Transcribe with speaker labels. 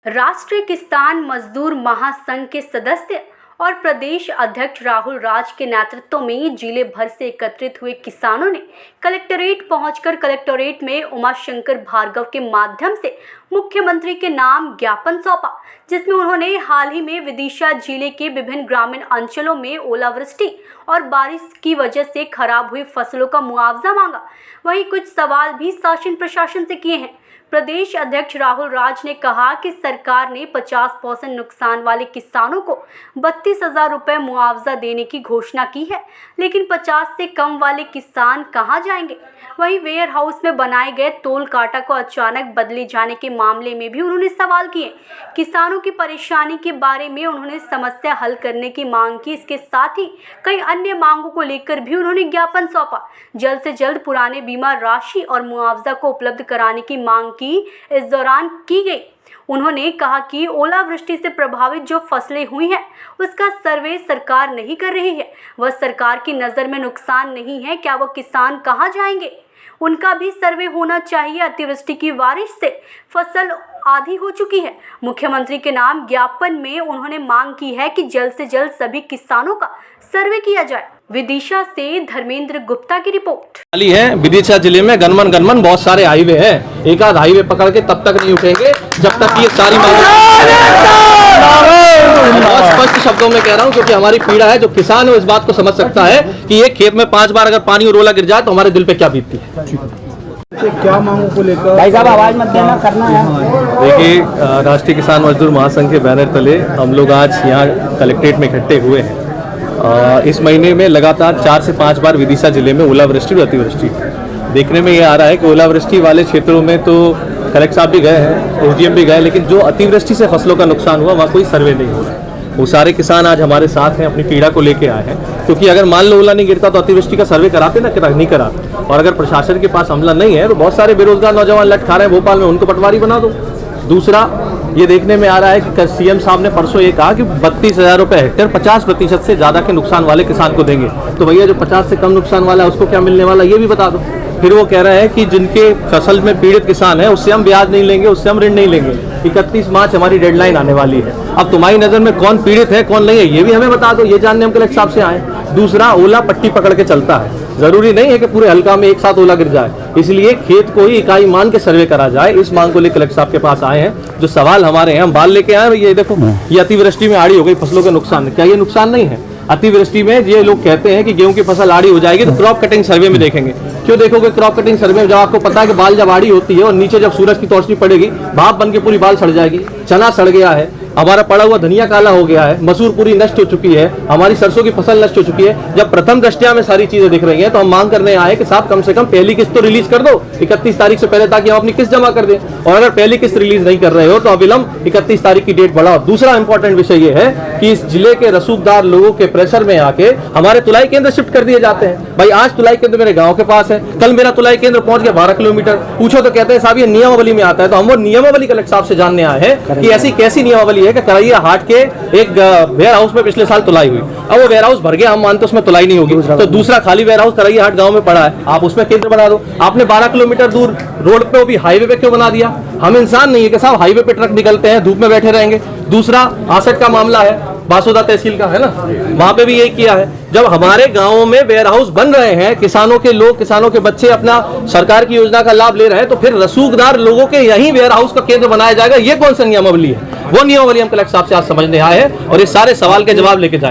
Speaker 1: राष्ट्रीय किसान मजदूर महासंघ के सदस्य और प्रदेश अध्यक्ष राहुल राज के नेतृत्व में जिले भर से एकत्रित हुए किसानों ने कलेक्ट्रेट पहुंचकर कलेक्ट्रेट में उमाशंकर भार्गव के माध्यम से मुख्यमंत्री के नाम ज्ञापन सौंपा, जिसमें उन्होंने हाल ही में विदिशा जिले के विभिन्न ग्रामीण अंचलों में ओलावृष्टि और बारिश की वजह से खराब हुई फसलों का मुआवजा मांगा। वहीं कुछ सवाल भी शासन प्रशासन से किए हैं। प्रदेश अध्यक्ष राहुल राज ने कहा कि सरकार ने 50% नुकसान वाले किसानों को 32,000 रुपये मुआवजा देने की घोषणा की है, लेकिन 50 से कम वाले किसान कहां जाएंगे। वहीं वेयर हाउस में बनाए गए तोल कांटा को अचानक बदले जाने के मामले में भी उन्होंने सवाल किए। किसानों की परेशानी के बारे में उन्होंने समस्या हल करने की मांग की। इसके साथ ही कई अन्य मांगों को लेकर भी उन्होंने ज्ञापन सौंपा। जल्द से जल्द पुराने बीमा राशि और मुआवजा को उपलब्ध कराने की मांग की इस दौरान की गई। उन्होंने कहा कि ओलावृष्टि से प्रभावित जो फसलें हुई हैं उसका सर्वे सरकार नहीं कर रही है। वह सरकार की नज़र में नुकसान नहीं है। क्या वो किसान कहां जाएंगे, उनका भी सर्वे होना चाहिए। अतिवृष्टि की बारिश से फसल आधी हो चुकी है। मुख्यमंत्री के नाम ज्ञापन में उन्होंने मांग की है कि जल्द से जल्द सभी किसानों का सर्वे किया जाए। विदिशा से धर्मेंद्र गुप्ता की रिपोर्ट।
Speaker 2: है विदिशा जिले में गनमन बहुत सारे हाईवे हैं। एक आध हाईवे पकड़ के तब तक नहीं उठेंगे जब तक ये सारी बहुत स्पष्ट शब्दों में कह रहा हूँ, क्योंकि हमारी पीड़ा है। जो किसान है इस बात को समझ सकता है कि एक खेत में 5 बार अगर पानी और ओला गिर जाए तो हमारे दिल पे क्या बीतती है।
Speaker 3: क्या मांगों को लेकर भाई साहब आवाज मत देना, करना है।
Speaker 2: देखिए, राष्ट्रीय किसान मजदूर महासंघ के बैनर तले हम लोग आज यहाँ कलेक्ट्रेट में इकट्ठे हुए हैं। इस महीने में लगातार 4 से 5 बार विदिशा जिले में ओलावृष्टि और अतिवृष्टि देखने में ये आ रहा है कि ओलावृष्टि वाले क्षेत्रों में तो कलेक्टर साहब भी गए हैं, एसडीएम भी गए, लेकिन जो अतिवृष्टि से फसलों का नुकसान हुआ वहाँ कोई सर्वे नहीं हो रहा है। वो सारे किसान आज हमारे साथ हैं, अपनी पीड़ा को लेके आए हैं। क्योंकि अगर मान लो ओला नहीं गिरता तो अतिवृष्टि का सर्वे कराते ना, नहीं कराते। और अगर प्रशासन के पास अमला नहीं है तो बहुत सारे बेरोजगार नौजवान लट खा रहे हैं भोपाल में, उनको पटवारी बना दो। दूसरा ये देखने में आ रहा है कि सीएम साहब ने परसों ये कहा कि 32,000 रुपये हेक्टेयर 50% से ज़्यादा के नुकसान वाले किसान को देंगे। तो भैया जो 50 से कम नुकसान वाला है उसको क्या मिलने वाला ये भी बता दो। फिर वो कह रहे हैं कि जिनके फसल में पीड़ित किसान है उससे हम ब्याज नहीं लेंगे, उससे हम ऋण नहीं लेंगे। 31 मार्च हमारी डेडलाइन आने वाली है। अब तुम्हारी नज़र में कौन पीड़ित है कौन नहीं है ये भी हमें बता दो, ये जानने हम कलेक्टर साहब से आए। दूसरा, ओला पट्टी पकड़ के चलता है, जरूरी नहीं है कि पूरे हल्का में एक साथ ओला गिर जाए, इसलिए खेत को ही इकाई मान के सर्वे करा जाए। इस मांग को लेकर कलेक्टर साहब के पास आए हैं। जो सवाल हमारे हैं हम बाल लेके आए। ये देखो, ये अतिवृष्टि में आड़ी हो गई फसलों के नुकसान, क्या ये नुकसान नहीं है? अतिवृष्टि में ये लोग कहते हैं कि गेहूं की फसल आड़ी हो जाएगी तो क्रॉप कटिंग सर्वे में देखेंगे। क्यों देखोगे क्रॉप कटिंग सर्वे में? जब आपको पता है कि बाल जब आड़ी होती है और नीचे जब सूरज की रोशनी पड़ेगी भाप बन के पूरी बाल सड़ जाएगी। चना सड़ गया है, हमारा पड़ा हुआ धनिया काला हो गया है, मसूर पूरी नष्ट हो चुकी है, हमारी सरसों की फसल नष्ट हो चुकी है। जब प्रथम दृष्टया में सारी चीजें दिख रही हैं तो हम मांग करने आए कि साहब कम से कम पहली किस्त तो रिलीज कर दो 31 तारीख से पहले, ताकि हम अपनी किस्त जमा कर दें। और अगर पहली किस्त रिलीज नहीं कर रहे हो तो अविलंब 31 तारीख की डेट बढ़ाओ। दूसरा इंपॉर्टेंट विषय यह है कि इस जिले के रसूखदार लोगों के प्रेशर में आके हमारे तुलाई केंद्र शिफ्ट कर दिए जाते हैं। भाई आज तुलाई केंद्र मेरे गाँव के पास है, कल मेरा तुलाई केंद्र पहुंच गया 12 किलोमीटर। पूछो तो कहते हैं साहब ये नियमावली में आता है। तो हम वो नियमावली कलेक्टर साहब से जानने आए हैं कि ऐसी कैसी नियमावली है कि करैया हाट के एक वेयर हाउस में पिछले साल तुलाई हुई, अब वो वेयर हाउस भर गया, हम मानते उसमें तुलाई नहीं होगी। तो दूसरा खाली वेयर हाउस करैया हाट गांव में पड़ा है, आप उसमें केंद्र बना दो। आपने 12 किलोमीटर दूर रोड पे भी हाईवे पे क्यों बना दिया? हम इंसान नहीं है कि साहब हाईवे पे ट्रक निकलते हैं धूप में बैठे रहेंगे। दूसरा आसट का मामला है, बासोदा तहसील का है ना, वहां पे भी यही किया है। जब हमारे गांवों में वेयर हाउस बन रहे हैं, किसानों के लोग, किसानों के बच्चे अपना सरकार की योजना का लाभ ले रहे हैं, तो फिर रसूखदार लोगों के यही वेयर हाउस का केंद्र बनाया जाएगा। ये कौन सा नियमावली है? वो नियमावली हम कलेक्टर साहब से आज समझने आए हैं और इस सारे सवाल के जवाब लेके जाएंगे।